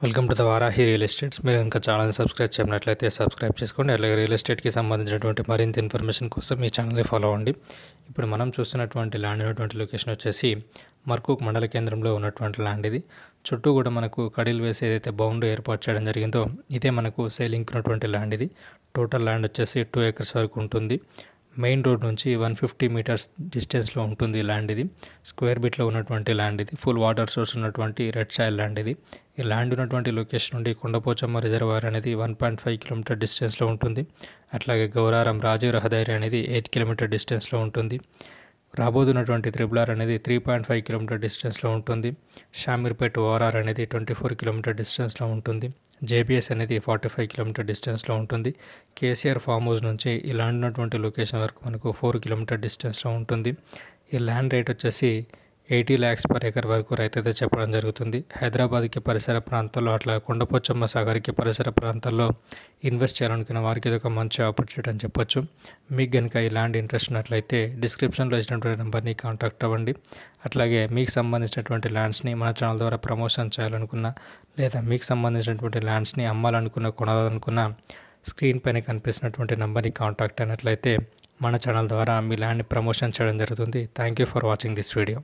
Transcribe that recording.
Welcome to the Varahi real estates. మీరు ఇంకా channel subscribe చేయనట్లయితే subscribe చేసుకోండి. అలాగే రియల్ ఎస్టేట్కి సంబంధించినటువంటి మరింత ఇన్ఫర్మేషన్ కోసం ఈ ఛానల్ని ఫాలో అవ్వండి. ఇప్పుడు మనం చూస్తున్నటువంటి ల్యాండ్ ఉన్నటువంటి లొకేషన్ వచ్చేసి మర్కూక్ మండల కేంద్రంలో ఉన్నటువంటి ల్యాండ్ ఇది. చుట్టూ కూడా మనకు కడీలు వేసి ఏదైతే బౌండరీ ఏర్పాటు చేయడం జరిగిందో ఇదే మనకు సేలింగ్ ఉన్నటువంటి ల్యాండ్ ఇది. టోటల్ ల్యాండ్ వచ్చేసి 2 acres వరకు ఉంటుంది. మెయిన్ రోడ్ నుంచి 150 meters డిస్టెన్స్లో ఉంటుంది ల్యాండ్ ఇది. స్క్వేర్ బిట్లో ఉన్నటువంటి ల్యాండ్ ఇది. ఫుల్ వాటర్ సోర్స్ ఉన్నటువంటి రెడ్ సాయిల్ ల్యాండ్ ఇది. ఈ ల్యాండ్ ఉన్నటువంటి లొకేషన్ నుండి కొండపోచమ్మ రిజర్వాయర్ అనేది 1.5 kilometer డిస్టెన్స్లో ఉంటుంది. అట్లాగే గౌరారం రాజీవ్ రహదారి అనేది 8 kilometer డిస్టెన్స్లో ఉంటుంది. రాబోతున్నటువంటి త్రిబుల్ ఆర్ అనేది 3.5 kilometer డిస్టెన్స్లో ఉంటుంది. షామీర్పేట్ ఓఆర్ఆర్ అనేది 24 kilometer డిస్టెన్స్లో ఉంటుంది. జేబీఎస్ అనేది 45 kilometer డిస్టెన్స్లో ఉంటుంది. కేసీఆర్ ఫామ్ హౌస్ నుంచి ఈ ల్యాండ్ ఉన్నటువంటి లొకేషన్ వరకు మనకు 4 kilometer డిస్టెన్స్లో ఉంటుంది. ఈ ల్యాండ్ రేట్ వచ్చేసి 80 lakhs per acre వరకు రైతైతే చెప్పడం జరుగుతుంది. హైదరాబాద్కి పరిసర ప్రాంతాల్లో అట్లా కొండపోచమ్మ సాగర్కి పరిసర ప్రాంతాల్లో ఇన్వెస్ట్ చేయాలనుకున్న వారికి ఇది ఒక మంచి ఆపర్చునిటీ అని చెప్పొచ్చు. మీకు కనుక ఈ ల్యాండ్ ఇంట్రెస్ట్ ఉన్నట్లయితే డిస్క్రిప్షన్లో ఇచ్చినటువంటి నెంబర్ని కాంటాక్ట్ అవ్వండి. అట్లాగే మీకు సంబంధించినటువంటి ల్యాండ్స్ని మన ఛానల్ ద్వారా ప్రమోషన్ చేయాలనుకున్నా లేదా మీకు సంబంధించినటువంటి ల్యాండ్స్ని అమ్మాలనుకున్నా కొనాలనుకున్నా స్క్రీన్ పైన కనిపిస్తున్నటువంటి నెంబర్ని కాంటాక్ట్ అయినట్లయితే మన ఛానల్ ద్వారా మీ ల్యాండ్ని ప్రమోషన్ చేయడం జరుగుతుంది. Thank you for watching this video.